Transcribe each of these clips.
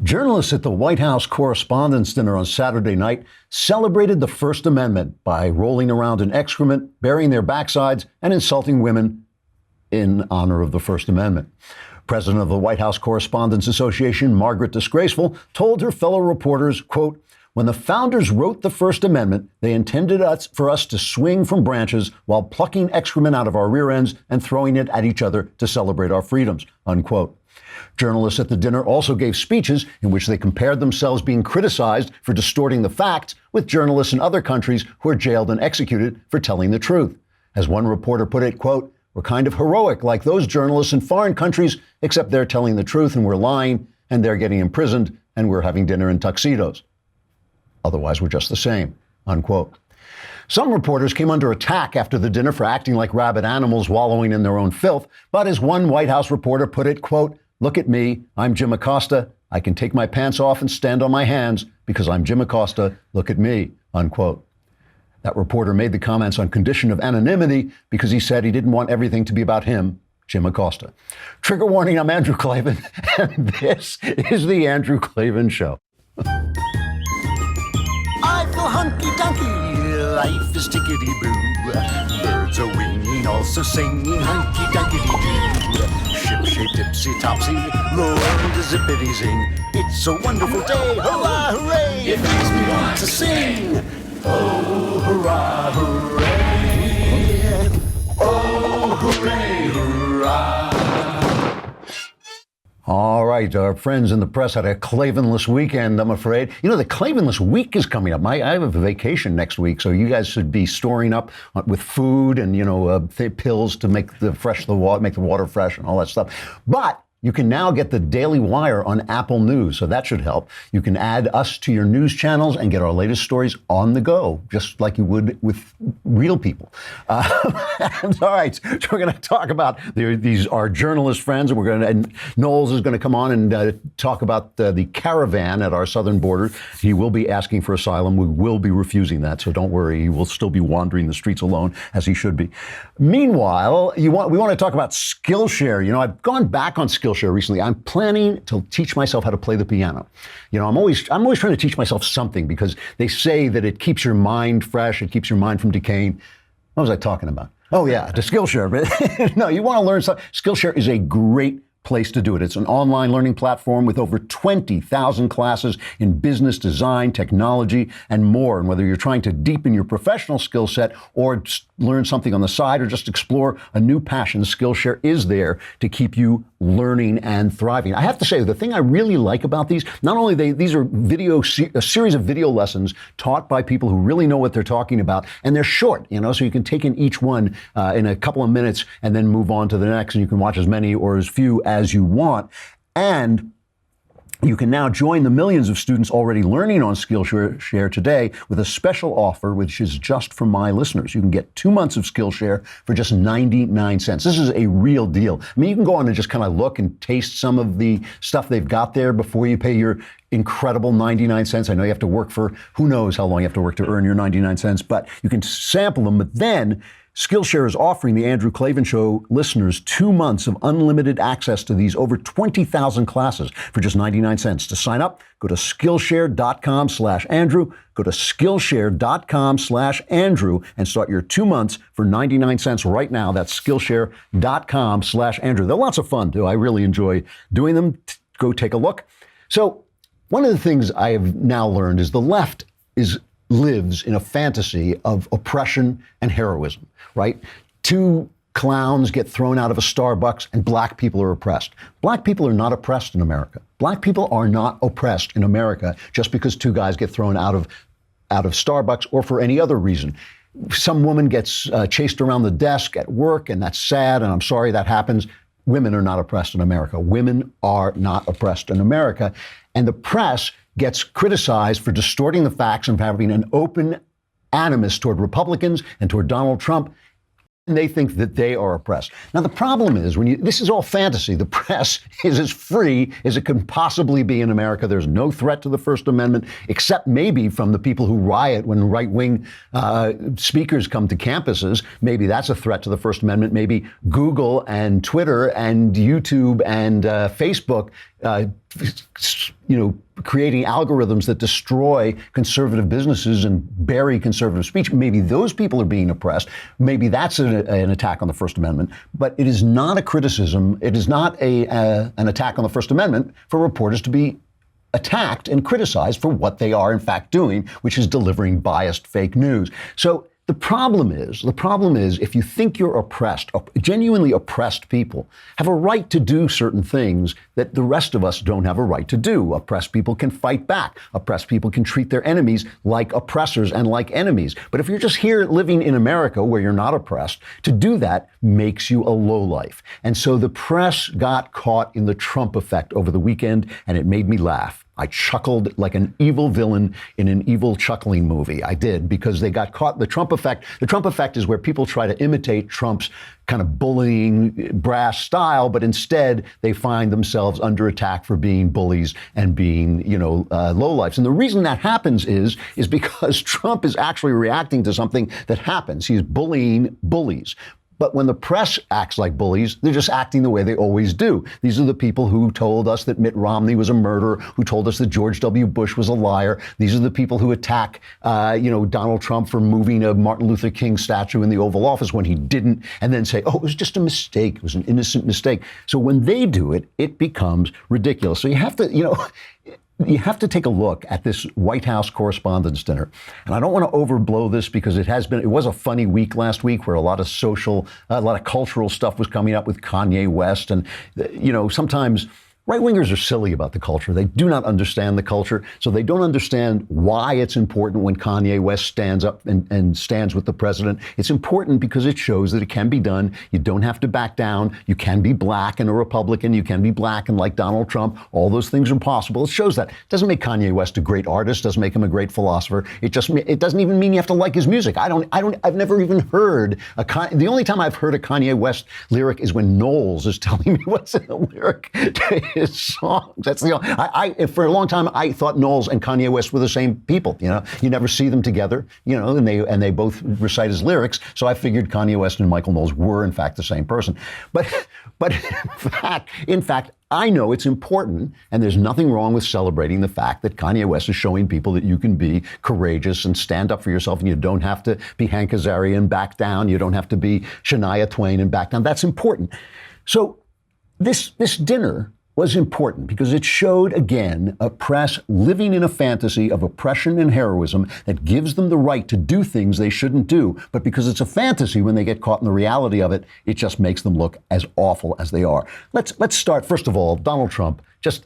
Journalists at the White House Correspondents' Dinner on Saturday night celebrated the First Amendment by rolling around in excrement, burying their backsides, and insulting women in honor of the First Amendment. President of the White House Correspondents Association, Margaret Disgraceful, told her fellow reporters, quote, "When the founders wrote the First Amendment, they intended for us to swing from branches while plucking excrement out of our rear ends and throwing it at each other to celebrate our freedoms," unquote. Journalists at the dinner also gave speeches in which they compared themselves being criticized for distorting the facts with journalists in other countries who are jailed and executed for telling the truth. As one reporter put it, quote, "We're kind of heroic like those journalists in foreign countries, except they're telling the truth and we're lying and they're getting imprisoned and we're having dinner in tuxedos. Otherwise, we're just the same," unquote. Some reporters came under attack after the dinner for acting like rabid animals wallowing in their own filth. But as one White House reporter put it, quote, "Look at me. I'm Jim Acosta. I can take my pants off and stand on my hands because I'm Jim Acosta. Look at me," unquote. That reporter made the comments on condition of anonymity because he said he didn't want everything to be about him, Jim Acosta. Trigger warning, I'm Andrew Klavan, and this is The Andrew Klavan Show. I feel hunky-dunky, life is tickety-boo. Birds are winging, also singing hunky-dunky-doo. Ship-shape, tipsy-topsy, the world is zippity-zing. It's a wonderful day, hurrah, hooray! It makes me want to sing. Oh, hurrah, hooray! Oh, hooray, hurrah! All right, our friends in the press had a Klavanless weekend, I'm afraid. You know, the Klavanless week is coming up. I have a vacation next week, so you guys should be storing up with food and, pills to make make the water fresh and all that stuff. But you can now get the Daily Wire on Apple News, so that should help. You can add us to your news channels and get our latest stories on the go, just like you would with real people. All right, so we're going to talk about these our journalist friends, and Knowles is going to come on and talk about the Caravan at our southern border. He will be asking for asylum. We will be refusing that, so don't worry. He will still be wandering the streets alone, as he should be. Meanwhile, we want to talk about Skillshare. You know, I've gone back on Skillshare recently. I'm planning to teach myself how to play the piano. You know, I'm always trying to teach myself something because they say that it keeps your mind fresh, it keeps your mind from decaying. What was I talking about? Oh yeah, the Skillshare. But no, you want to learn something. Skillshare is a great place to do it. It's an online learning platform with over 20,000 classes in business, design, technology, and more. And whether you're trying to deepen your professional skill set or learn something on the side or just explore a new passion, Skillshare is there to keep you learning and thriving. I have to say, the thing I really like about these, not only these are a series of video lessons taught by people who really know what they're talking about, and they're short, so you can take in each one in a couple of minutes and then move on to the next, and you can watch as many or as few as you want. And you can now join the millions of students already learning on Skillshare today with a special offer, which is just for my listeners. You can get 2 months of Skillshare for just 99 cents. This is a real deal. I mean, you can go on and just kind of look and taste some of the stuff they've got there before you pay your incredible 99 cents. I know you have to work for who knows how long you have to work to earn your 99 cents, but you can sample them. But then Skillshare is offering the Andrew Klavan Show listeners 2 months of unlimited access to these over 20,000 classes for just 99 cents. To sign up, go to Skillshare.com/Andrew. Go to Skillshare.com/Andrew and start your 2 months for 99 cents right now. That's Skillshare.com/Andrew. They're lots of fun, too. I really enjoy doing them. Go take a look. So one of the things I have now learned is the left lives in a fantasy of oppression and heroism, right? 2 clowns get thrown out of a Starbucks and black people are oppressed. Black people are not oppressed in America. Black people are not oppressed in America just because 2 guys get thrown out of Starbucks or for any other reason. Some woman gets chased around the desk at work, and that's sad, and I'm sorry that happens. Women are not oppressed in America. Women are not oppressed in America. And the press gets criticized for distorting the facts and having an open animus toward Republicans and toward Donald Trump. And they think that they are oppressed. Now, the problem is this is all fantasy. The press is as free as it can possibly be in America. There's no threat to the First Amendment, except maybe from the people who riot when right-wing speakers come to campuses. Maybe that's a threat to the First Amendment. Maybe Google and Twitter and YouTube and Facebook creating algorithms that destroy conservative businesses and bury conservative speech. Maybe those people are being oppressed. Maybe that's an attack on the First Amendment. But it is not a criticism. It is not an attack on the First Amendment for reporters to be attacked and criticized for what they are in fact doing, which is delivering biased fake news. So the problem is if you think you're oppressed, genuinely oppressed people have a right to do certain things that the rest of us don't have a right to do. Oppressed people can fight back. Oppressed people can treat their enemies like oppressors and like enemies. But if you're just here living in America where you're not oppressed, to do that makes you a lowlife. And so the press got caught in the Trump effect over the weekend, and it made me laugh. I chuckled like an evil villain in an evil chuckling movie. I did, because they got caught. The Trump effect is where people try to imitate Trump's kind of bullying, brash style, but instead they find themselves under attack for being bullies and being, lowlifes. And the reason that happens is because Trump is actually reacting to something that happens. He's bullying bullies. But when the press acts like bullies, they're just acting the way they always do. These are the people who told us that Mitt Romney was a murderer, who told us that George W. Bush was a liar. These are the people who attack, Donald Trump for moving a Martin Luther King statue in the Oval Office when he didn't, and then say, oh, it was just a mistake. It was an innocent mistake. So when they do it, it becomes ridiculous. So you have to, you have to take a look at this White House Correspondents' Dinner. And I don't want to overblow this because it was a funny week last week where a lot of cultural stuff was coming up with Kanye West. And, sometimes right-wingers are silly about the culture. They do not understand the culture, so they don't understand why it's important when Kanye West stands up and stands with the president. It's important because it shows that it can be done. You don't have to back down. You can be black and a Republican. You can be black and like Donald Trump. All those things are possible. It shows that. It doesn't make Kanye West a great artist. Doesn't make him a great philosopher. It doesn't even mean you have to like his music. I've never even heard the only time I've heard a Kanye West lyric is when Knowles is telling me what's in the lyric to his songs. That's for a long time I thought Knowles and Kanye West were the same people. You never see them together. And they both recite his lyrics. So I figured Kanye West and Michael Knowles were in fact the same person. But in fact, I know it's important, and there's nothing wrong with celebrating the fact that Kanye West is showing people that you can be courageous and stand up for yourself, and you don't have to be Hank Azaria and back down. You don't have to be Shania Twain and back down. That's important. So this dinner was important because it showed, again, a press living in a fantasy of oppression and heroism that gives them the right to do things they shouldn't do. But because it's a fantasy, when they get caught in the reality of it, it just makes them look as awful as they are. Let's start, first of all, Donald Trump.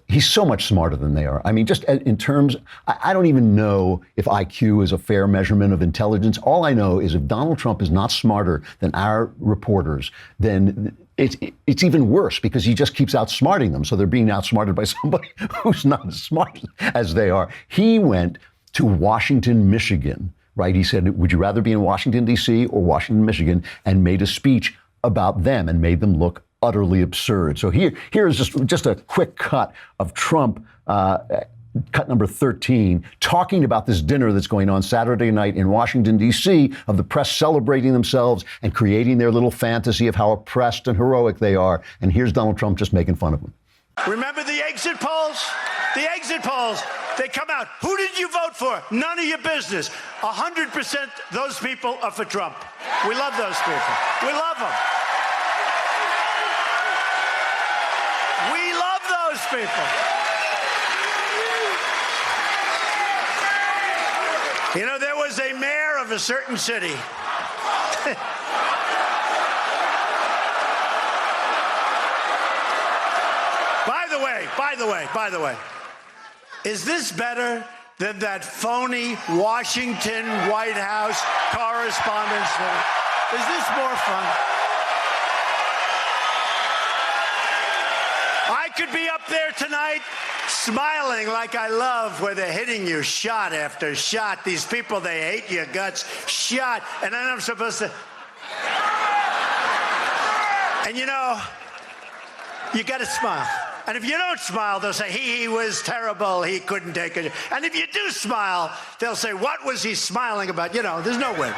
He's so much smarter than they are. I mean, just in terms, I don't even know if IQ is a fair measurement of intelligence. All I know is if Donald Trump is not smarter than our reporters, then it's even worse because he just keeps outsmarting them. So they're being outsmarted by somebody who's not as smart as they are. He went to Washington, Michigan, right? He said, would you rather be in Washington, D.C. or Washington, Michigan? And made a speech about them and made them look utterly absurd. So here is just a quick cut of Trump, cut number 13, talking about this dinner that's going on Saturday night in Washington, D.C., of the press celebrating themselves and creating their little fantasy of how oppressed and heroic they are. And here's Donald Trump just making fun of them. Remember the exit polls? The exit polls, they come out. Who did you vote for? None of your business. 100% those people are for Trump. We love those people. We love them. We love those people. There was a mayor of a certain city. By the way, is this better than that phony Washington White House Correspondents' Dinner? Is this more fun? I could be up there tonight smiling like I love where they're hitting you shot after shot. These people, they hate your guts, shot. And then I'm supposed to... And you got to smile. And if you don't smile, they'll say, he was terrible. He couldn't take it. And if you do smile, they'll say, what was he smiling about? You know, there's no way.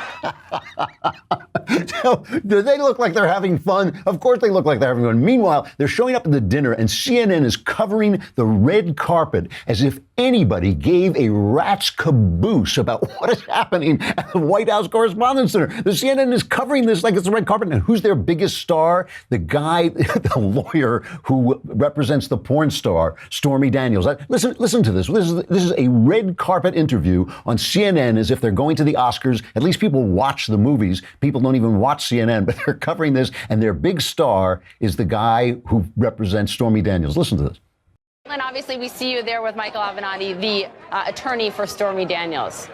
Do they look like they're having fun? Of course they look like they're having fun. Meanwhile, they're showing up at the dinner, and CNN is covering the red carpet as if anybody gave a rat's caboose about what is happening at the White House Correspondents' Center. The CNN is covering this like it's the red carpet. And who's their biggest star? The guy, the lawyer who represents the porn star, Stormy Daniels. Listen to this. This is a red carpet interview on CNN as if they're going to the Oscars. At least people watch the movies. People don't even watch CNN, but they're covering this, and their big star is the guy who represents Stormy Daniels. Listen to this. And obviously we see you there with Michael Avenatti, the attorney for Stormy Daniels.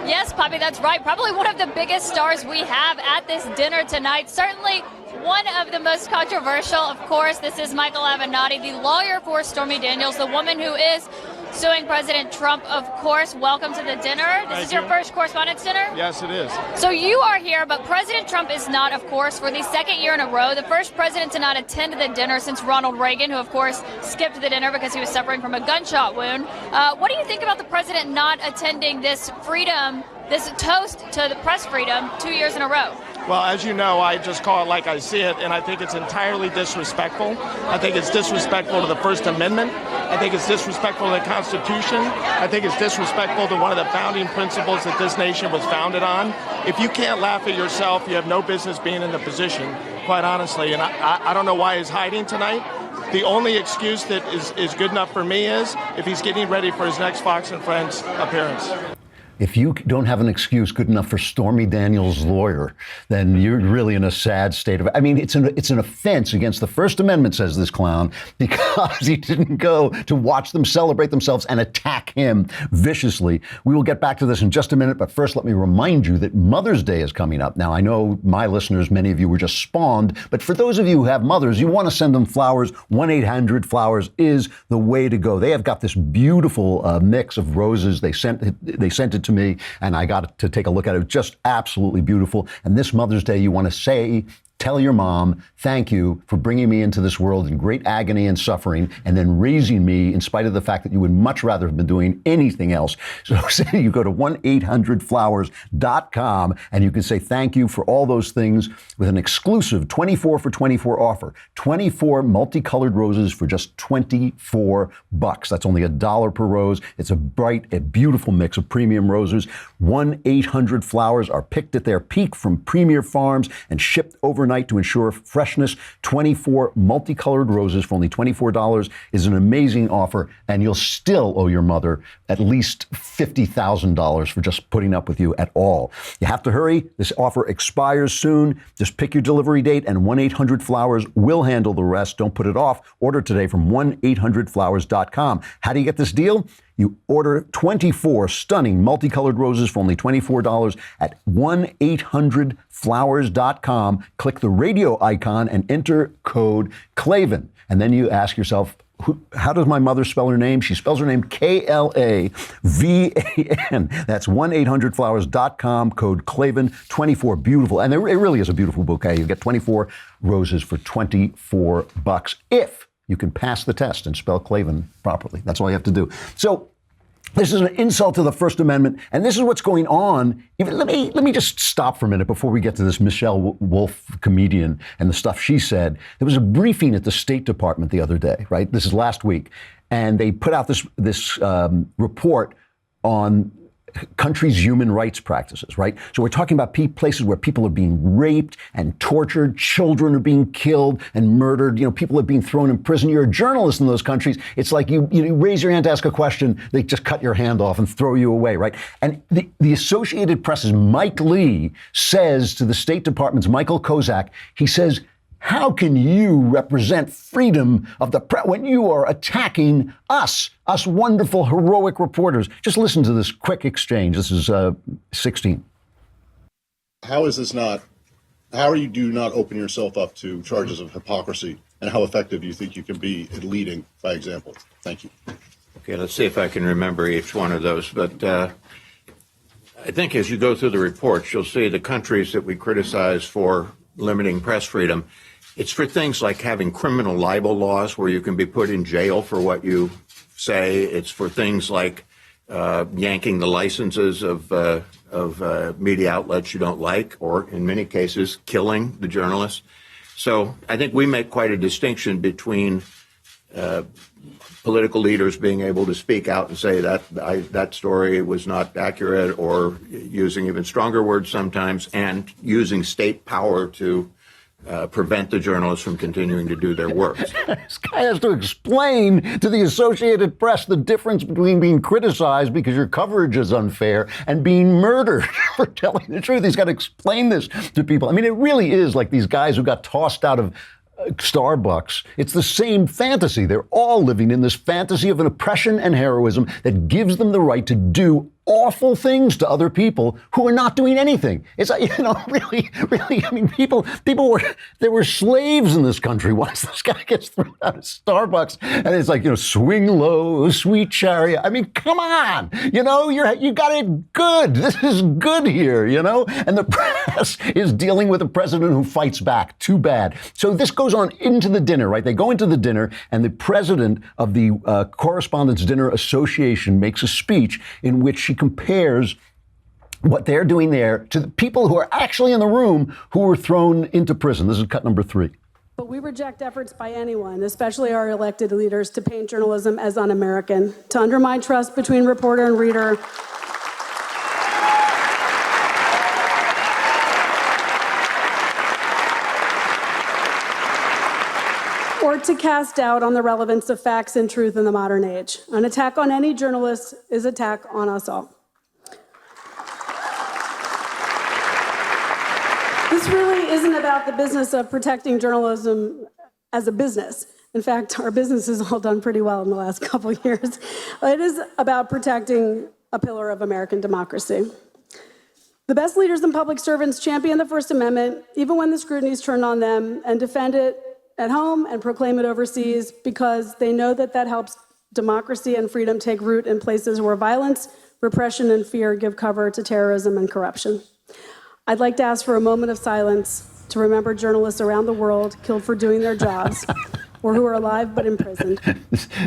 Yes, Poppy, that's right. Probably one of the biggest stars we have at this dinner tonight. Certainly one of the most controversial, of course. This is Michael Avenatti, the lawyer for Stormy Daniels, the woman who is suing President Trump, of course. Welcome to the dinner. This is your first Correspondents' Dinner? Yes, it is. So you are here, but President Trump is not, of course, for the second year in a row. The first president to not attend the dinner since Ronald Reagan, who, of course, skipped the dinner because he was suffering from a gunshot wound. What do you think about the president not attending this freedom, this toast to the press freedom 2 years in a row? Well, as you know, I just call it like I see it, and I think it's entirely disrespectful. I think it's disrespectful to the First Amendment. I think it's disrespectful to the Constitution. I think it's disrespectful to one of the founding principles that this nation was founded on. If you can't laugh at yourself, you have no business being in the position, quite honestly. And I don't know why he's hiding tonight. The only excuse that is good enough for me is if he's getting ready for his next Fox and Friends appearance. If you don't have an excuse good enough for Stormy Daniels' lawyer, then you're really in a sad state of. I mean, it's an offense against the First Amendment, says this clown, because he didn't go to watch them celebrate themselves and attack him viciously. We will get back to this in just a minute, but first let me remind you that Mother's Day is coming up. Now, I know my listeners, many of you were just spawned, but for those of you who have mothers, you want to send them flowers. 1-800-Flowers is the way to go. They have got this beautiful mix of roses. They sent it to me, and I got to take a look at it. Just absolutely beautiful. And this Mother's Day, you want to tell your mom, thank you for bringing me into this world in great agony and suffering, and then raising me in spite of the fact that you would much rather have been doing anything else. So say you go to 1-800-Flowers.com, and you can say thank you for all those things with an exclusive 24 for 24 offer. 24 multicolored roses for just $24. That's only $1 per rose. It's a beautiful mix of premium roses. 1-800-Flowers are picked at their peak from premier farms and shipped overnight to ensure freshness. 24 multicolored roses for only $24 is an amazing offer, and you'll still owe your mother at least $50,000 for just putting up with you at all. You have to hurry. This offer expires soon. Just pick your delivery date, and 1-800-Flowers will handle the rest. Don't put it off. Order today from 1-800-Flowers.com. How do you get this deal? You order 24 stunning multicolored roses for only $24 at 1-800-Flowers.com. Click the radio icon and enter code Klavan. And then you ask yourself, how does my mother spell her name? She spells her name Klavan. That's 1-800-Flowers.com, code Klavan, 24. Beautiful. And it really is a beautiful bouquet. You get 24 roses for $24 if you can pass the test and spell Klavan properly. That's all you have to do. So this is an insult to the First Amendment, and this is what's going on. Let me just stop for a minute before we get to this Michelle Wolf comedian and the stuff she said. There was a briefing at the State Department the other day, right? This is last week, and they put out this report on countries' human rights practices, right? So we're talking about places where people are being raped and tortured, children are being killed and murdered, people are being thrown in prison. You're a journalist in those countries. It's like you raise your hand to ask a question, they just cut your hand off and throw you away, right? And the Associated Press's Mike Lee says to the State Department's Michael Kozak, he says, how can you represent freedom of the press when you are attacking us wonderful, heroic reporters? Just listen to this quick exchange. This is 16. How are you do not open yourself up to charges of hypocrisy, and how effective do you think you can be at leading by example? Thank you. Okay, let's see if I can remember each one of those. But I think as you go through the reports, you'll see the countries that we criticize for limiting press freedom. It's for things like having criminal libel laws where you can be put in jail for what you say. It's for things like yanking the licenses of media outlets you don't like, or in many cases, killing the journalists. So I think we make quite a distinction between political leaders being able to speak out and say that story was not accurate, or using even stronger words sometimes, and using state power to prevent the journalists from continuing to do their work. This guy has to explain to the Associated Press the difference between being criticized because your coverage is unfair and being murdered for telling the truth. He's got to explain this to people. I mean, it really is like these guys who got tossed out of Starbucks. It's the same fantasy. They're all living in this fantasy of an oppression and heroism that gives them the right to do awful things to other people who are not doing anything. It's like, really, I mean, people there were slaves in this country once this guy gets thrown out of Starbucks, and it's like, swing low, sweet chariot. I mean, come on, you got it good. This is good here, and the press is dealing with a president who fights back. Too bad. So this goes on into the dinner, right? They go into the dinner, and the president of the Correspondents' Dinner Association makes a speech in which she compares what they're doing there to the people who are actually in the room who were thrown into prison. This is cut number 3. But we reject efforts by anyone, especially our elected leaders, to paint journalism as un-American, to undermine trust between reporter and reader, or to cast doubt on the relevance of facts and truth in the modern age. An attack on any journalist is an attack on us all. This really isn't about the business of protecting journalism as a business. In fact, our business has all done pretty well in the last couple of years. It is about protecting a pillar of American democracy. The best leaders and public servants champion the First Amendment, even when the scrutiny is turned on them, and defend it at home and proclaim it overseas, because they know that helps democracy and freedom take root in places where violence, repression, and fear give cover to terrorism and corruption. I'd like to ask for a moment of silence to remember journalists around the world killed for doing their jobs, or who are alive but imprisoned.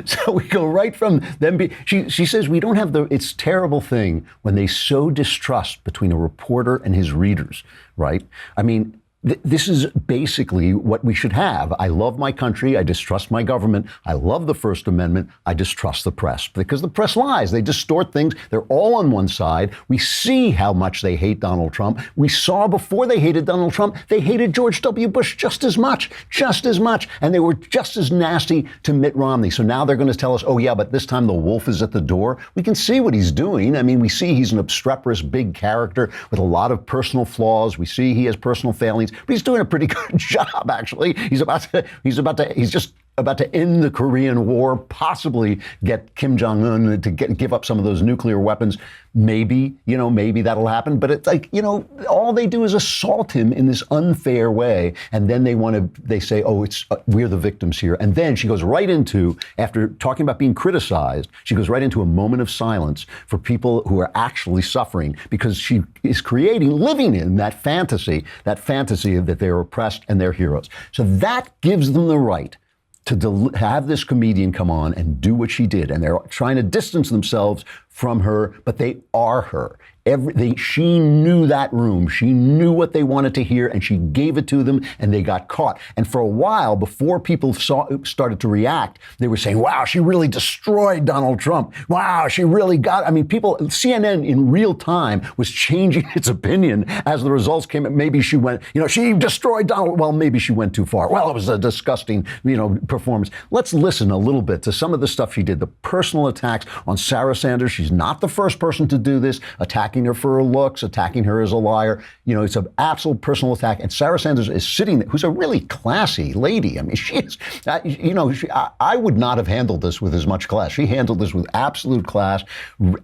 So we go right from them. She says we don't have it's a terrible thing when they sow distrust between a reporter and his readers, right? I mean, this is basically what we should have. I love my country. I distrust my government. I love the First Amendment. I distrust the press, because the press lies. They distort things. They're all on one side. We see how much they hate Donald Trump. We saw before they hated Donald Trump, they hated George W. Bush just as much. And they were just as nasty to Mitt Romney. So now they're going to tell us, oh yeah, but this time the wolf is at the door. We can see what he's doing. I mean, we see he's an obstreperous big character with a lot of personal flaws. We see he has personal failings. But he's doing a pretty good job, actually. He's just about to end the Korean War, possibly get Kim Jong-un to give up some of those nuclear weapons. Maybe that'll happen. But it's like, all they do is assault him in this unfair way. And then they say, oh, we're the victims here. And then she goes right into, after talking about being criticized, she goes right into a moment of silence for people who are actually suffering, because she is living in that fantasy that they're oppressed and they're heroes. So that gives them the right to have this comedian come on and do what she did. And they're trying to distance themselves from her, but they are her. She knew that room. She knew what they wanted to hear, and she gave it to them, and they got caught. And for a while, before people started to react, they were saying, wow, she really destroyed Donald Trump. Wow, she really CNN in real time was changing its opinion as the results came. Maybe she went, she destroyed Donald. Well, maybe she went too far. Well, it was a disgusting, performance. Let's listen a little bit to some of the stuff she did. The personal attacks on Sarah Sanders. She's not the first person to do this, attacking her for her looks, attacking her as a liar. It's an absolute personal attack. And Sarah Sanders is sitting there, who's a really classy lady. I mean, she is, I would not have handled this with as much class. She handled this with absolute class,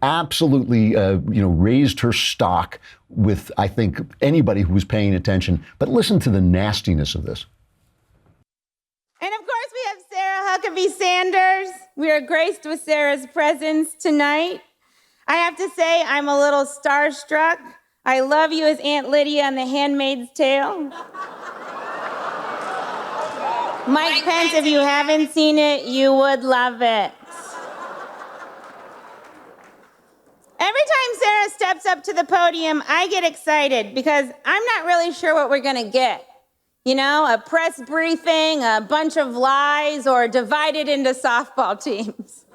absolutely, raised her stock with, I think, anybody who was paying attention. But listen to the nastiness of this. And of course, we have Sarah Huckabee Sanders. We are graced with Sarah's presence tonight. I have to say, I'm a little starstruck. I love you as Aunt Lydia on The Handmaid's Tale. Mike Pence, if you haven't seen it, you would love it. Every time Sarah steps up to the podium, I get excited because I'm not really sure what we're going to get. You know, a press briefing, a bunch of lies, or divided into softball teams.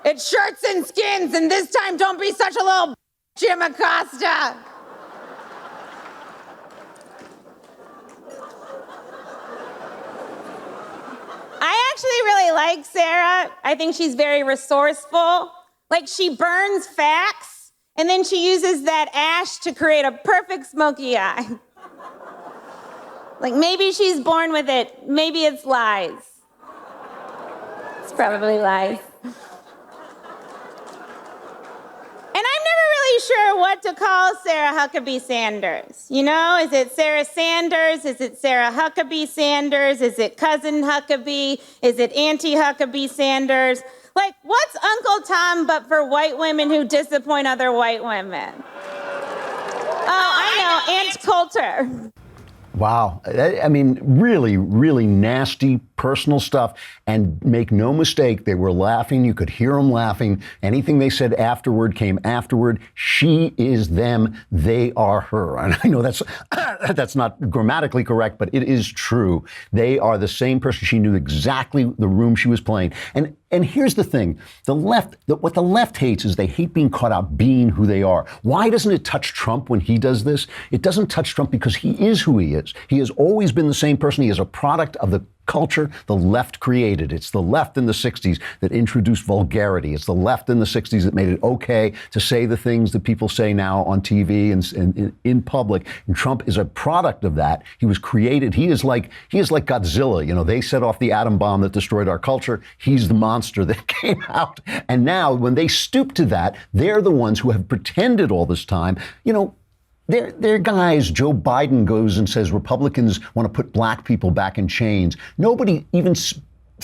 It's shirts and skins, and this time don't be such a little Jim Acosta. I actually really like Sarah. I think she's very resourceful. Like, she burns facts, and then she uses that ash to create a perfect smoky eye. Like, maybe she's born with it. Maybe it's lies. It's probably lies. And I'm never really sure what to call Sarah Huckabee Sanders. You know, is it Sarah Sanders? Is it Sarah Huckabee Sanders? Is it cousin Huckabee? Is it Auntie Huckabee Sanders? Like, what's Uncle Tom but for white women who disappoint other white women? Oh, I know, Aunt Coulter. Wow. I mean, really, really nasty personal stuff. And make no mistake, they were laughing. You could hear them laughing. Anything they said afterward came afterward. She is them. They are her. And I know that's not grammatically correct, but it is true. They are the same person. She knew exactly the room she was playing. And here's the thing. What the left hates is they hate being caught out being who they are. Why doesn't it touch Trump when he does this? It doesn't touch Trump because he is who he is. He has always been the same person. He is a product of the culture the left created. It's the left in the 60s that introduced vulgarity. It's the left in the 60s that made it okay to say the things that people say now on TV and in public. And Trump is a product of that. He was created. He is like Godzilla. You know, they set off the atom bomb that destroyed our culture. He's the monster that came out. And now when they stoop to that, they're the ones who have pretended all this time, you know, they're guys. Joe Biden goes and says Republicans want to put black people back in chains. Nobody even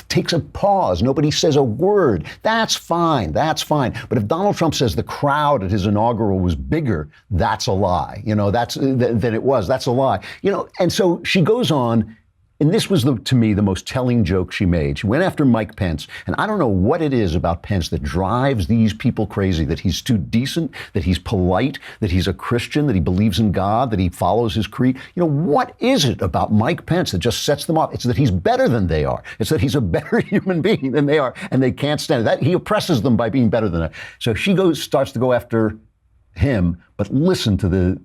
takes a pause. Nobody says a word. That's fine. That's fine. But if Donald Trump says the crowd at his inaugural was bigger, that's a lie. You know, than it was. That's a lie. You know, and so she goes on. And this was, to me, the most telling joke she made. She went after Mike Pence. And I don't know what it is about Pence that drives these people crazy, that he's too decent, that he's polite, that he's a Christian, that he believes in God, that he follows his creed. You know, what is it about Mike Pence that just sets them off? It's that he's better than they are. It's that he's a better human being than they are. And they can't stand it. That he oppresses them by being better than them. So she starts to go after him. But listen to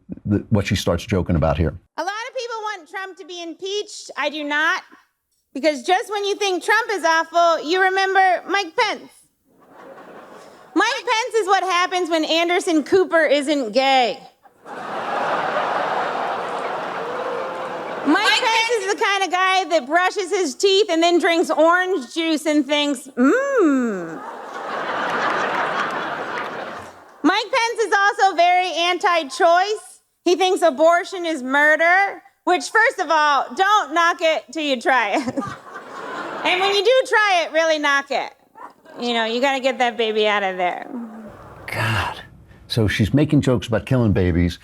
what she starts joking about here. A lot of people want Trump to be impeached. I do not. Because just when you think Trump is awful, you remember Mike Pence. Mike Pence is what happens when Anderson Cooper isn't gay. Mike Pence is the kind of guy that brushes his teeth and then drinks orange juice and thinks, Mike Pence is also very anti-choice. He thinks abortion is murder, which, first of all, don't knock it till you try it. And when you do try it, really knock it. You know, you got to get that baby out of there. God. So she's making jokes about killing babies.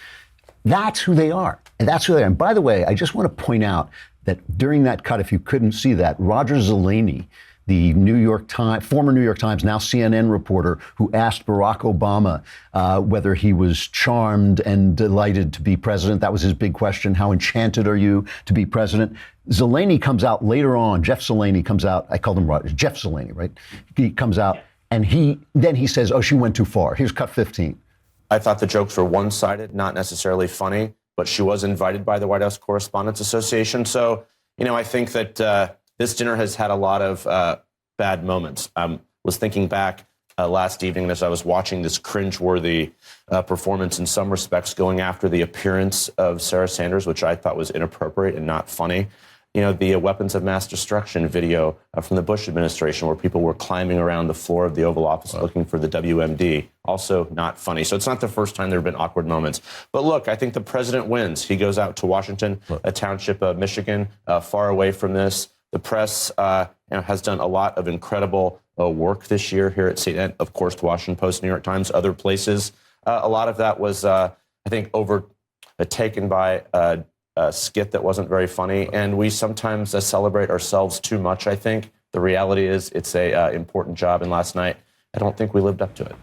That's who they are. And that's who they are. And by the way, I just want to point out that during that cut, if you couldn't see that, Roger Zelazny, the former New York Times, now CNN reporter, who asked Barack Obama whether he was charmed and delighted to be president. That was his big question. How enchanted are you to be president? Zelazny comes out later on. Jeff Zelazny comes out. I called him Roger. Jeff Zelazny, right? He comes out and he says, oh, she went too far. Here's cut 15. I thought the jokes were one-sided, not necessarily funny, but she was invited by the White House Correspondents Association. So, you know, I think that this dinner has had a lot of bad moments. I was thinking back last evening as I was watching this cringeworthy performance in some respects going after the appearance of Sarah Sanders, which I thought was inappropriate and not funny. You know, the weapons of mass destruction video from the Bush administration where people were climbing around the floor of the Oval Office looking for the WMD, also not funny. So it's not the first time there have been awkward moments. But look, I think the president wins. He goes out to Washington, a township of Michigan, far away from this. The press has done a lot of incredible work this year here at CNN, of course, the Washington Post, New York Times, other places. A lot of that was, I think, overtaken by skit that wasn't very funny, and we sometimes celebrate ourselves too much, I think. The reality is it's a important job, and last night, I don't think we lived up to it.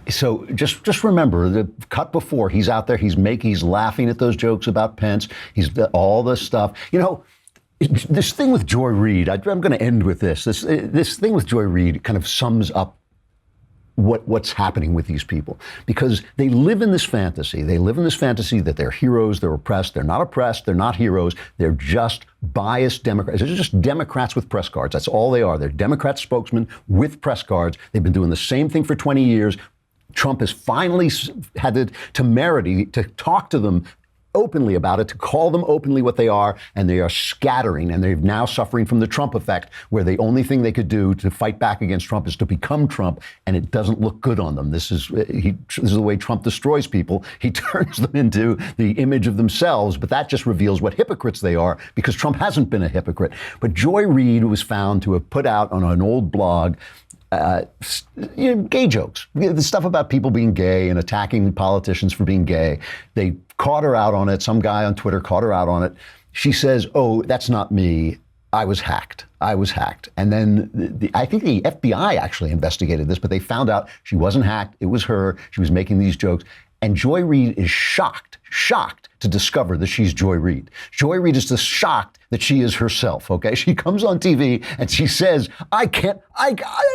So just remember, the cut before, he's out there, he's laughing at those jokes about Pence, all this stuff. You know, this thing with Joy Reid, I'm going to end with this. This thing with Joy Reid kind of sums up what's happening with these people, because they live in this fantasy. They live in this fantasy that they're heroes, they're oppressed. They're not oppressed, they're not heroes. They're just biased Democrats. They're just Democrats with press cards. That's all they are. They're Democrat spokesmen with press cards. They've been doing the same thing for 20 years. Trump has finally had the temerity to talk to them openly about it, to call them openly what they are, and they are scattering, and they're now suffering from the Trump effect, where the only thing they could do to fight back against Trump is to become Trump, and it doesn't look good on them. This is the way Trump destroys people. He turns them into the image of themselves, but that just reveals what hypocrites they are, because Trump hasn't been a hypocrite. But Joy Reid was found to have put out on an old blog gay jokes, the stuff about people being gay and attacking politicians for being gay. They caught her out on it. Some guy on Twitter caught her out on it. She says, "Oh, that's not me. I was hacked. I was hacked." And then I think the FBI actually investigated this, but they found out she wasn't hacked. It was her. She was making these jokes. And Joy Reid is shocked to discover that she's Joy Reid. Joy Reid is just shocked that she is herself, okay? She comes on TV and she says,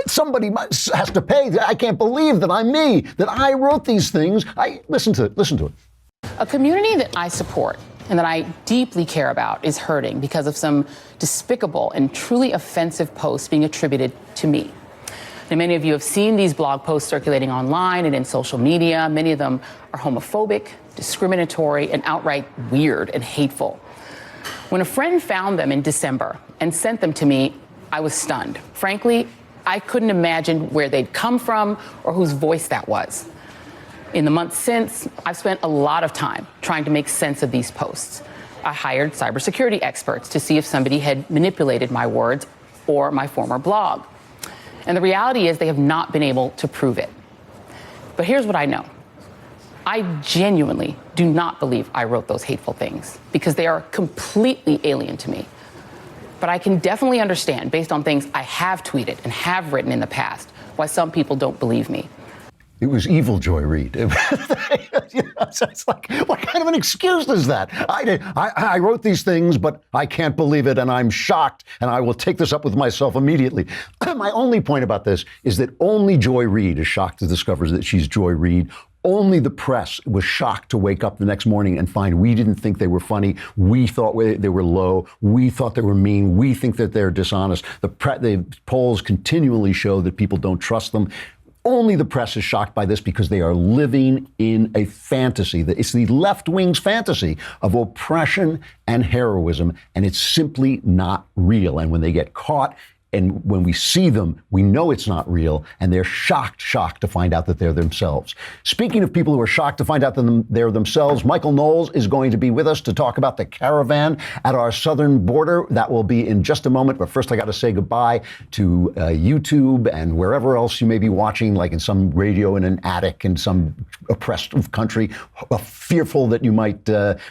somebody has to pay. I can't believe that I'm me, that I wrote these things. Listen to it. A community that I support and that I deeply care about is hurting because of some despicable and truly offensive posts being attributed to me. Now, many of you have seen these blog posts circulating online and in social media. Many of them are homophobic, discriminatory, and outright weird and hateful. When a friend found them in December and sent them to me, I was stunned. Frankly, I couldn't imagine where they'd come from or whose voice that was. In the months since, I've spent a lot of time trying to make sense of these posts. I hired cybersecurity experts to see if somebody had manipulated my words or my former blog. And the reality is they have not been able to prove it. But here's what I know. I genuinely do not believe I wrote those hateful things because they are completely alien to me. But I can definitely understand, based on things I have tweeted and have written in the past, why some people don't believe me. It was evil Joy Reid. It's like, what kind of an excuse is that? I wrote these things, but I can't believe it, and I'm shocked, and I will take this up with myself immediately. My only point about this is that only Joy Reid is shocked to discover that she's Joy Reid. Only the press was shocked to wake up the next morning and find we didn't think they were funny. We thought they were low. We thought they were mean. We think that they're dishonest. The polls continually show that people don't trust them. Only the press is shocked by this because they are living in a fantasy. It's the left wing's fantasy of oppression and heroism, and it's simply not real. And when they get caught, and when we see them, we know it's not real, and they're shocked to find out that they're themselves. Speaking of people who are shocked to find out that they're themselves, Michael Knowles is going to be with us to talk about the Caravan at our southern border. That will be in just a moment, but first I got to say goodbye to YouTube and wherever else you may be watching, like in some radio in an attic in some oppressed country, fearful that you might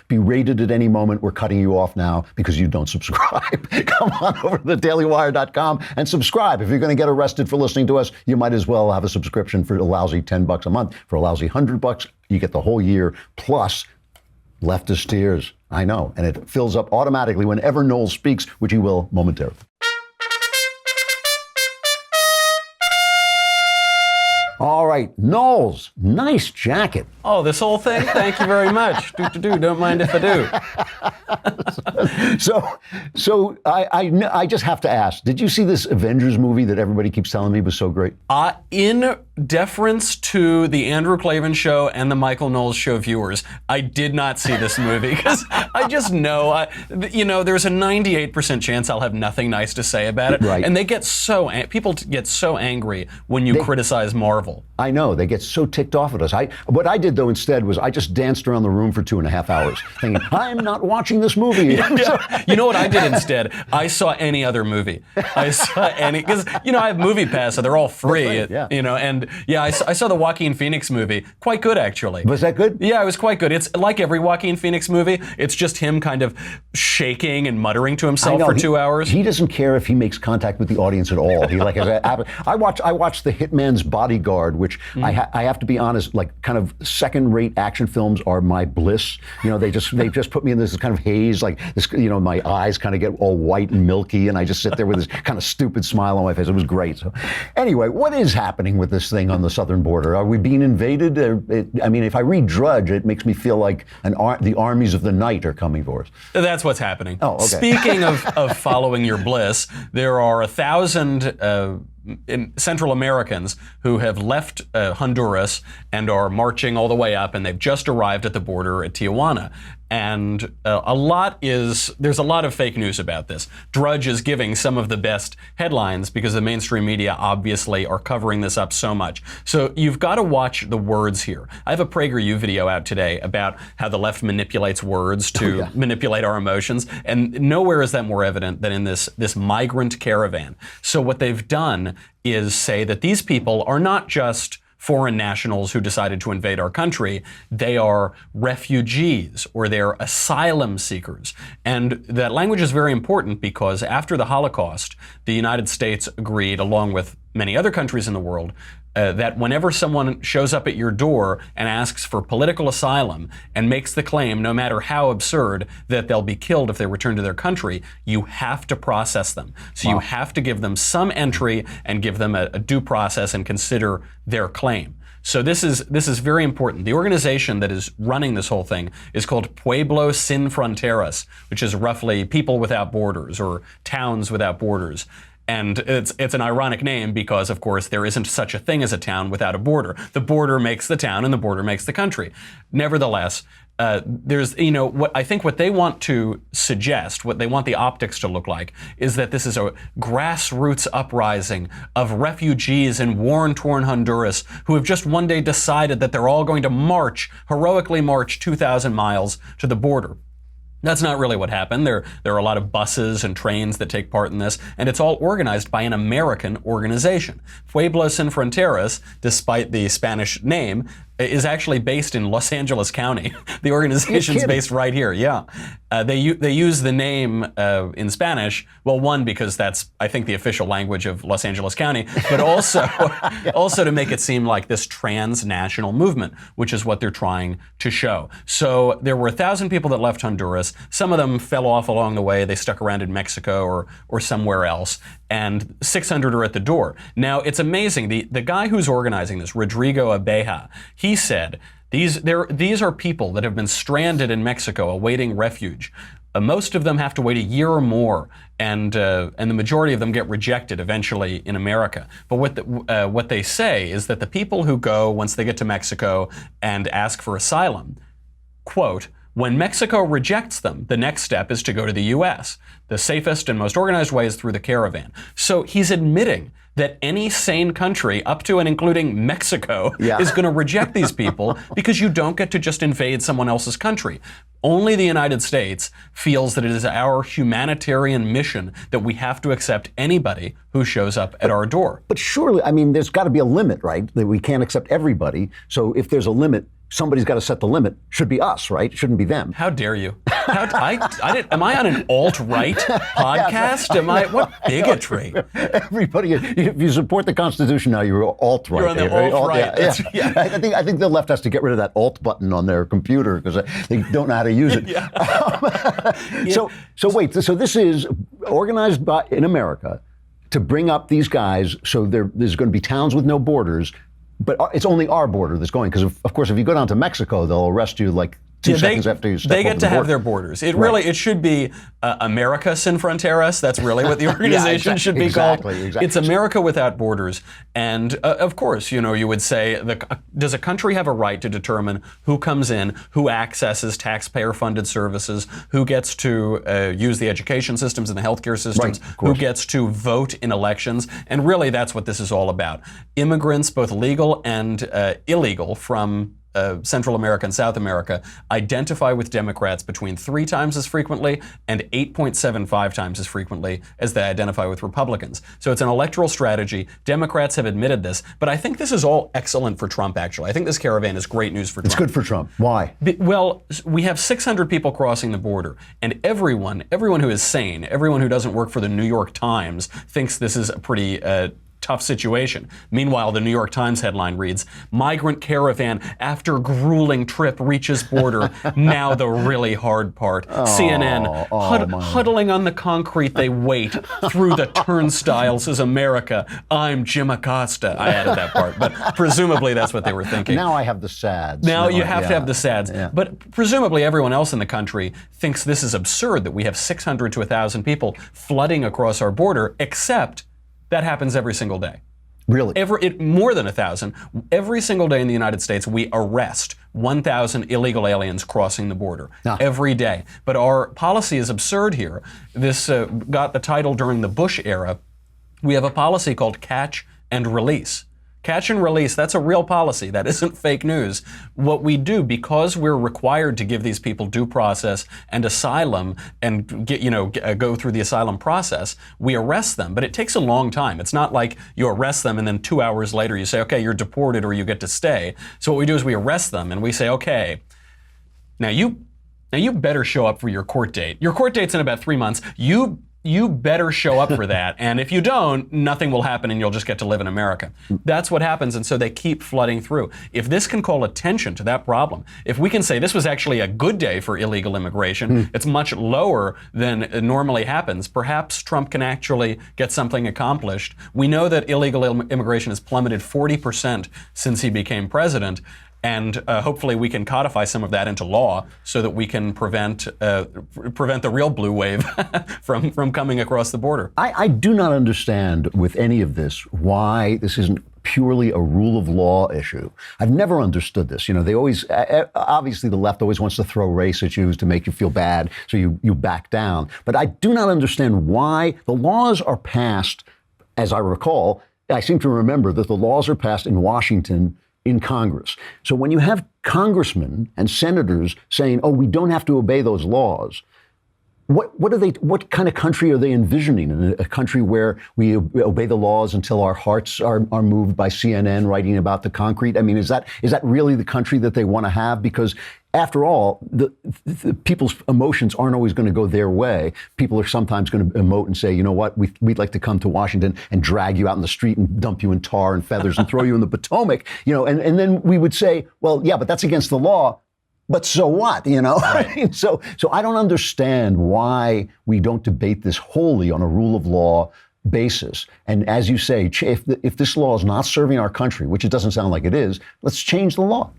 be raided at any moment. We're cutting you off now because you don't subscribe. Come on over to thedailywire.com and subscribe. If you're going to get arrested for listening to us, you might as well have a subscription for a lousy $10 a month. For a lousy $100, you get the whole year plus leftist tears. I know. And it fills up automatically whenever Knowles speaks, which he will momentarily. All right, Knowles, nice jacket. Oh, this whole thing? Thank you very much. Don't mind if I do. So I just have to ask, did you see this Avengers movie that everybody keeps telling me was so great? In deference to the Andrew Klavan show and the Michael Knowles show viewers, I did not see this movie because I just know, there's a 98% chance I'll have nothing nice to say about it. Right. And people get so angry when you criticize Marvel. I know, they get so ticked off at us. What I did, though, instead was I just danced around the room for 2.5 hours thinking, I'm not watching this movie. Yeah. You know what I did instead? I saw any other movie. I saw any, because, I have Movie Pass, so they're all free, right, yeah. and yeah, I saw the Joaquin Phoenix movie. Quite good, actually. Was that good? Yeah, it was quite good. It's like every Joaquin Phoenix movie. It's just him kind of shaking and muttering to himself for 2 hours. He doesn't care if he makes contact with the audience at all. He I watched The Hitman's Bodyguard, which I have to be honest, like kind of second-rate action films are my bliss. They just put me in this kind of haze, like this. My eyes kind of get all white and milky, and I just sit there with this kind of stupid smile on my face. It was great. So, anyway, what is happening with this thing on the southern border? Are we being invaded? If I read Drudge, it makes me feel like the armies of the night are coming for us. That's what's happening. Oh, okay. Speaking of following your bliss, there are 1,000 Central Americans who have left Honduras and are marching all the way up, and they've just arrived at the border at Tijuana. And there's a lot of fake news about this. Drudge is giving some of the best headlines because the mainstream media obviously are covering this up so much. So you've got to watch the words here. I have a PragerU video out today about how the left manipulates words to manipulate our emotions, and nowhere is that more evident than in this migrant caravan. So what they've done is say that these people are not just foreign nationals who decided to invade our country. They are refugees, or they're asylum seekers. And that language is very important because after the Holocaust, the United States agreed, along with many other countries in the world, that whenever someone shows up at your door and asks for political asylum and makes the claim, no matter how absurd, that they'll be killed if they return to their country, you have to process them. So you have to give them some entry and give them a due process and consider their claim. So this is very important. The organization that is running this whole thing is called Pueblo Sin Fronteras, which is roughly people without borders or towns without borders. And it's an ironic name because, of course, there isn't such a thing as a town without a border. The border makes the town and the border makes the country. Nevertheless, there's, what they want to suggest, what they want the optics to look like, is that this is a grassroots uprising of refugees in war-torn Honduras who have just one day decided that they're all going to heroically march 2,000 miles to the border. That's not really what happened. There are a lot of buses and trains that take part in this, and it's all organized by an American organization. Pueblo Sin Fronteras, despite the Spanish name, is actually based in Los Angeles County. The organization's based right here, yeah. They use the name in Spanish, well, one, because that's, I think, the official language of Los Angeles County, but also to make it seem like this transnational movement, which is what they're trying to show. So there were 1,000 people that left Honduras. Some of them fell off along the way. They stuck around in Mexico or somewhere else, and 600 are at the door. Now, it's amazing. The guy who's organizing this, Rodrigo Abeja, he said, these are people that have been stranded in Mexico awaiting refuge. Most of them have to wait a year or more, and the majority of them get rejected eventually in America. But what they say is that the people who go once they get to Mexico and ask for asylum, quote, when Mexico rejects them, the next step is to go to the U.S. The safest and most organized way is through the Caravan. So he's admitting that any sane country, up to and including Mexico, is going to reject these people because you don't get to just invade someone else's country. Only the United States feels that it is our humanitarian mission that we have to accept anybody who shows up at our door. But surely, there's got to be a limit, right? That we can't accept everybody. So if there's a limit, somebody's got to set the limit. Should be us, right? It shouldn't be them. How dare you? Am I on an alt-right podcast? What bigotry? Everybody, if you support the Constitution now, you're alt-right. You're on the alt-right. Yeah. I think the left has to get rid of that alt button on their computer because they don't know how to use it. So wait. So this is organized in America to bring up these guys. So there's going to be towns with no borders. But it's only our border that's going, because of course, if you go down to Mexico, they'll arrest you like 2 seconds after you step they over get the to have border. their borders. It should be America sin fronteras. That's really what the organization should be called. Exactly. It's America without borders. And of course, you would say, does a country have a right to determine who comes in, who accesses taxpayer-funded services, who gets to use the education systems and the healthcare systems, who gets to vote in elections? And really, that's what this is all about. Immigrants, both legal and illegal, from Central America and South America, identify with Democrats between 3 times as frequently and 8.75 times as frequently as they identify with Republicans. So it's an electoral strategy. Democrats have admitted this, but I think this is all excellent for Trump, actually. I think this caravan is great news for Trump. It's good for Trump. Why? Well, we have 600 people crossing the border, and everyone who is sane, everyone who doesn't work for the New York Times, thinks this is a pretty tough situation. Meanwhile, the New York Times headline reads, "Migrant caravan after grueling trip reaches border. Now the really hard part." CNN, huddling on the concrete, they wait through the turnstiles as America. I'm Jim Acosta. I added that part, but presumably that's what they were thinking. Now I have the sads. Now you have to have the sads. Yeah. But presumably everyone else in the country thinks this is absurd that we have 600 to 1,000 people flooding across our border, except that happens every single day. Really? More than 1,000. Every single day in the United States, we arrest 1,000 illegal aliens crossing the border every day. But our policy is absurd here. This got the title during the Bush era. We have a policy called catch and release. Catch and release, that's a real policy. That isn't fake news. What we do, because we're required to give these people due process and asylum and go through the asylum process, we arrest them. But it takes a long time. It's not like you arrest them and then 2 hours later you say, okay, you're deported or you get to stay. So what we do is we arrest them and we say, okay, now you better show up for your court date. Your court date's in about 3 months. You better show up for that. And if you don't, nothing will happen and you'll just get to live in America. That's what happens. And so they keep flooding through. If this can call attention to that problem, if we can say this was actually a good day for illegal immigration, it's much lower than it normally happens, perhaps Trump can actually get something accomplished. We know that illegal immigration has plummeted 40% since he became president. And hopefully we can codify some of that into law so that we can prevent the real blue wave from coming across the border. I do not understand with any of this why this isn't purely a rule of law issue. I've never understood this. They always, obviously the left always wants to throw race issues to make you feel bad, so you back down. But I do not understand why the laws are passed, as I recall, I seem to remember that the laws are passed in Washington in Congress. So when you have congressmen and senators saying, "Oh, we don't have to obey those laws," what kind of country are they envisioning? A country where we obey the laws until our hearts are moved by CNN writing about the concrete? I mean, is that really the country that they want to have? Because after all, the people's emotions aren't always going to go their way. People are sometimes going to emote and say, you know what, we'd like to come to Washington and drag you out in the street and dump you in tar and feathers and throw you in the Potomac, and then we would say, well, yeah, but that's against the law. But so what, Right. I mean, so I don't understand why we don't debate this wholly on a rule of law basis. And as you say, if this law is not serving our country, which it doesn't sound like it is, let's change the law.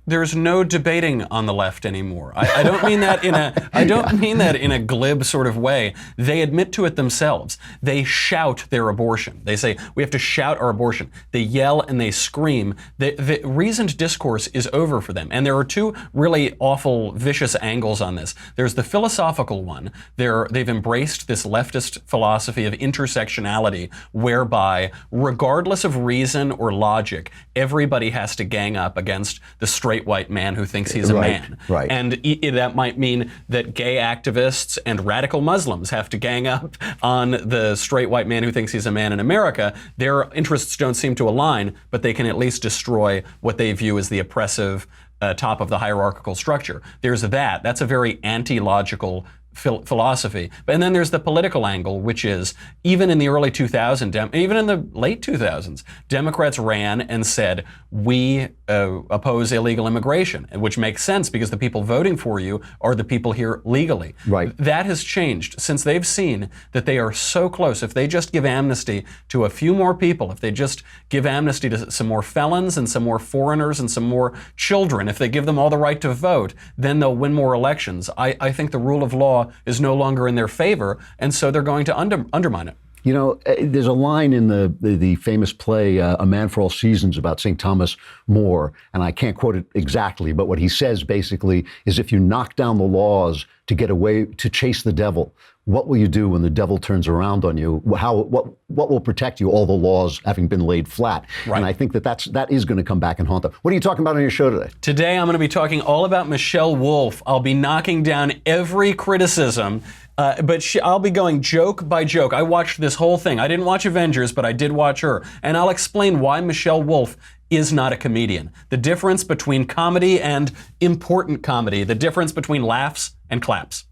There's no debating on the left anymore. I don't mean that in a glib sort of way. They admit to it themselves. They shout their abortion. They say, we have to shout our abortion. They yell and they scream. The reasoned discourse is over for them. And there are two really awful, vicious angles on this. There's the philosophical one. They've embraced this leftist philosophy of intersectionality, whereby, regardless of reason or logic, everybody has to gang up against the straight white man who thinks he's a man. Right. And that might mean that gay activists and radical Muslims have to gang up on the straight white man who thinks he's a man in America. Their interests don't seem to align, but they can at least destroy what they view as the oppressive top of the hierarchical structure. There's that. That's a very anti-logical philosophy. And then there's the political angle, which is even in the early 2000s, even in the late 2000s, Democrats ran and said, we oppose illegal immigration, which makes sense because the people voting for you are the people here legally. Right. That has changed since they've seen that they are so close. If they just give amnesty to a few more people, if they just give amnesty to some more felons and some more foreigners and some more children, if they give them all the right to vote, then they'll win more elections. I think the rule of law is no longer in their favor, and so they're going to undermine it. You know, there's a line in the famous play, A Man for All Seasons, about St. Thomas More, and I can't quote it exactly, but what he says basically is if you knock down the laws to get away, to chase the devil, what will you do when the devil turns around on you? What will protect you, all the laws having been laid flat? Right. And I think that is going to come back and haunt them. What are you talking about on your show today? Today I'm going to be talking all about Michelle Wolf. I'll be knocking down every criticism, but I'll be going joke by joke. I watched this whole thing. I didn't watch Avengers, but I did watch her. And I'll explain why Michelle Wolf is not a comedian. The difference between comedy and important comedy. The difference between laughs and claps.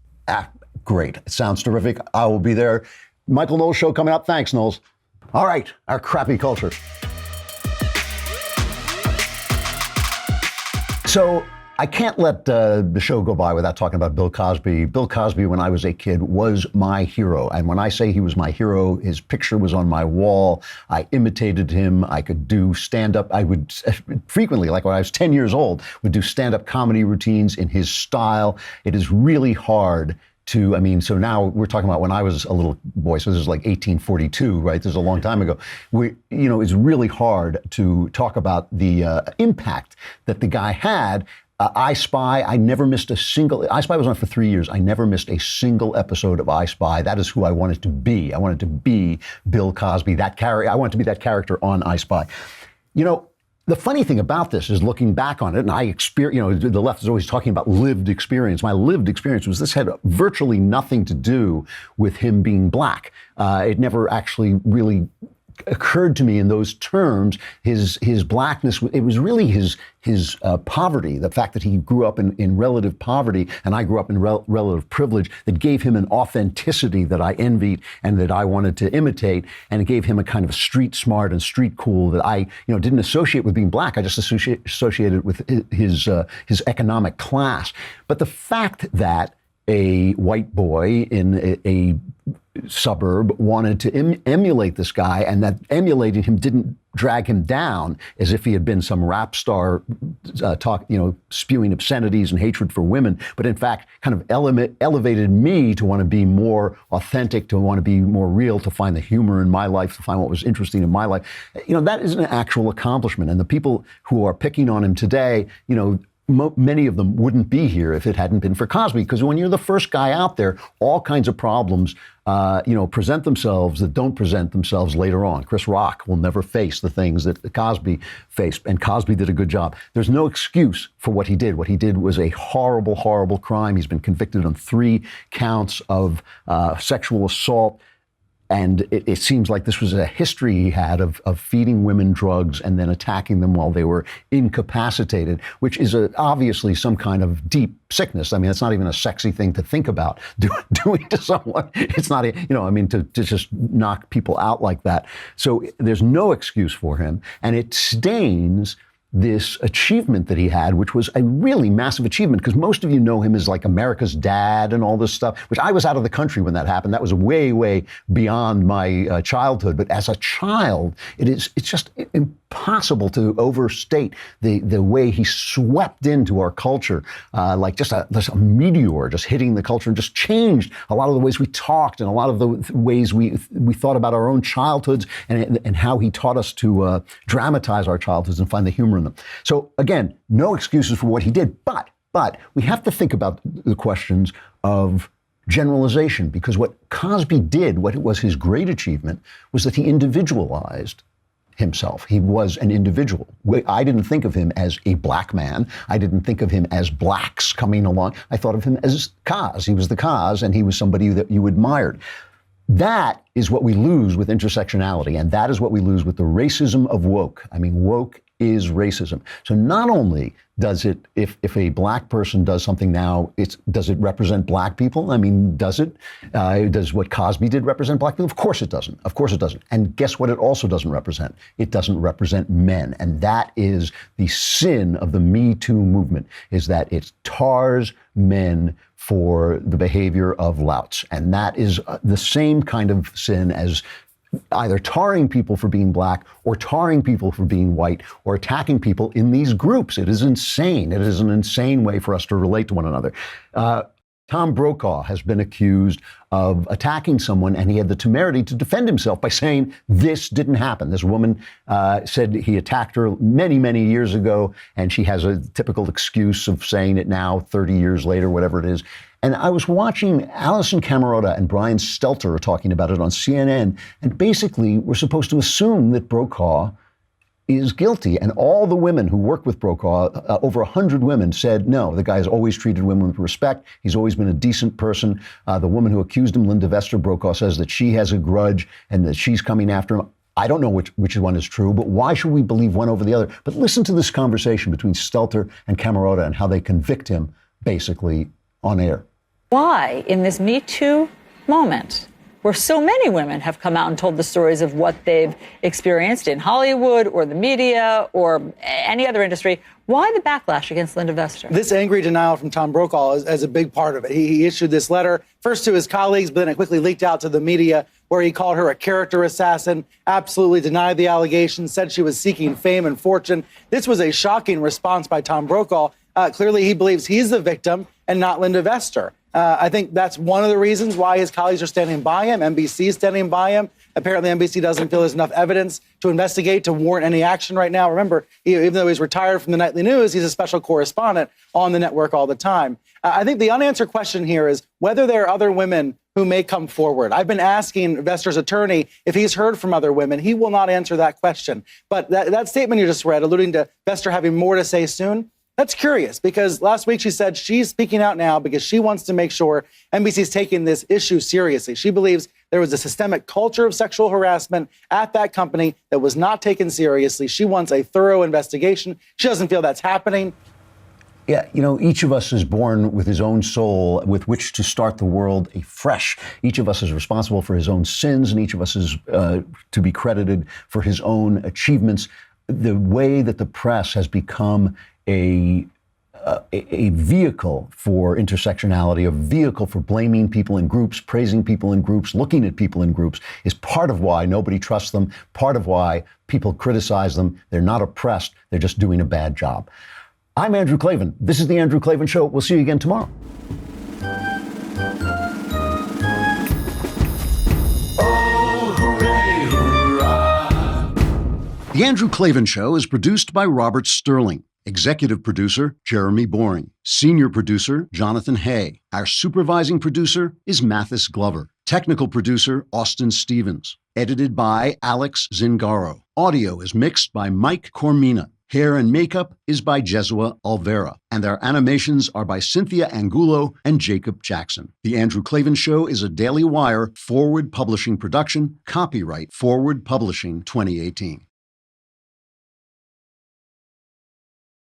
Great. It sounds terrific. I will be there. Michael Knowles Show coming up. Thanks, Knowles. All right, our crappy culture. So I can't let the show go by without talking about Bill Cosby. Bill Cosby, when I was a kid, was my hero. And when I say he was my hero, his picture was on my wall. I imitated him. I could do stand-up. I would frequently, like when I was 10 years old, would do stand-up comedy routines in his style. It is really hard so now we're talking about when I was a little boy, so this is like 1842, right? This is a long time ago. It's really hard to talk about the impact that the guy had. I Spy, I never missed a single, I Spy was on for 3 years. I never missed a single episode of I Spy. That is who I wanted to be. I wanted to be Bill Cosby, I wanted to be that character on I Spy. The funny thing about this is looking back on it, and the left is always talking about lived experience. My lived experience was this had virtually nothing to do with him being black. It never actually really occurred to me in those terms. His blackness, it was really his poverty, the fact that he grew up in relative poverty and I grew up in relative privilege, that gave him an authenticity that I envied and that I wanted to imitate, and it gave him a kind of street smart and street cool that I didn't associate with being black. I just associated with his economic class. But the fact that a white boy in a suburb wanted to emulate this guy, and that emulating him didn't drag him down as if he had been some rap star spewing obscenities and hatred for women, but in fact kind of elevated me to want to be more authentic, to want to be more real, to find the humor in my life, to find what was interesting in my life. That is an actual accomplishment. And the people who are picking on him today, many of them wouldn't be here if it hadn't been for Cosby. Because when you're the first guy out there, all kinds of problems, present themselves that don't present themselves later on. Chris Rock will never face the things that Cosby faced, and Cosby did a good job. There's no excuse for what he did. What he did was a horrible, horrible crime. He's been convicted on 3 counts of sexual assault. And it seems like this was a history he had of feeding women drugs and then attacking them while they were incapacitated, which is obviously some kind of deep sickness. I mean, it's not even a sexy thing to think about doing to someone. It's not, to just knock people out like that. So there's no excuse for him. And it stains this achievement that he had, which was a really massive achievement, because most of you know him as like America's dad and all this stuff, which I was out of the country when that happened. That was way, way beyond my childhood. But as a child, it's just impossible to overstate the way he swept into our culture, like just a meteor, just hitting the culture, and just changed a lot of the ways we talked and a lot of the ways we thought about our own childhoods, and how he taught us to dramatize our childhoods and find the humor in them. So again, no excuses for what he did, but we have to think about the questions of generalization, because what Cosby did, what was his great achievement, was that he individualized himself. He was an individual. I didn't think of him as a black man. I didn't think of him as blacks coming along. I thought of him as Cos. He was the Cos, and he was somebody that you admired. That is what we lose with intersectionality, and that is what we lose with the racism of woke. I mean, woke is racism. So not only does it, if a black person does something now, does it represent black people? I mean, does it? Does what Cosby did represent black people? Of course it doesn't. Of course it doesn't. And guess what it also doesn't represent? It doesn't represent men. And that is the sin of the Me Too movement, is that it tars men for the behavior of louts. And that is the same kind of sin as either tarring people for being black or tarring people for being white or attacking people in these groups. It is insane. It is an insane way for us to relate to one another. Tom Brokaw has been accused of attacking someone, and he had the temerity to defend himself by saying this didn't happen. This woman said he attacked her many, many years ago, and she has a typical excuse of saying it now, 30 years later, whatever it is. And I was watching Alison Camerota and Brian Stelter talking about it on CNN, and basically we're supposed to assume that Brokaw is guilty. And all the women who work with Brokaw, over 100 women, said, no, the guy has always treated women with respect. He's always been a decent person. The woman who accused him, Linda Vester, Brokaw says that she has a grudge and that she's coming after him. I don't know which one is true, but why should we believe one over the other? But listen to this conversation between Stelter and Camerota and how they convict him, basically, on air. Why, in this Me Too moment, where so many women have come out and told the stories of what they've experienced in Hollywood or the media or any other industry, why the backlash against Linda Vester? This angry denial from Tom Brokaw is a big part of it. He issued this letter first to his colleagues, but then it quickly leaked out to the media, where he called her a character assassin, absolutely denied the allegations, said she was seeking fame and fortune. This was a shocking response by Tom Brokaw. Clearly, he believes he's the victim and not Linda Vester. I think that's one of the reasons why his colleagues are standing by him. NBC is standing by him. Apparently, NBC doesn't feel there's enough evidence to investigate, to warrant any action right now. Remember, even though he's retired from the nightly news, he's a special correspondent on the network all the time. I think the unanswered question here is whether there are other women who may come forward. I've been asking Vester's attorney if he's heard from other women. He will not answer that question. But that statement you just read, alluding to Vester having more to say soon, that's curious, because last week she said she's speaking out now because she wants to make sure NBC's taking this issue seriously. She believes there was a systemic culture of sexual harassment at that company that was not taken seriously. She wants a thorough investigation. She doesn't feel that's happening. Yeah, you know, each of us is born with his own soul with which to start the world afresh. Each of us is responsible for his own sins, and each of us is to be credited for his own achievements. The way that the press has become a vehicle for intersectionality, a vehicle for blaming people in groups, praising people in groups, looking at people in groups, is part of why nobody trusts them, part of why people criticize them. They're not oppressed. They're just doing a bad job. I'm Andrew Klavan. This is The Andrew Klavan Show. We'll see you again tomorrow. The Andrew Klavan Show is produced by Robert Sterling. Executive producer, Jeremy Boring. Senior producer, Jonathan Hay. Our supervising producer is Mathis Glover. Technical producer, Austin Stevens. Edited by Alex Zingaro. Audio is mixed by Mike Cormina. Hair and makeup is by Jesua Alvera. And our animations are by Cynthia Angulo and Jacob Jackson. The Andrew Klavan Show is a Daily Wire Forward Publishing production. Copyright Forward Publishing 2018.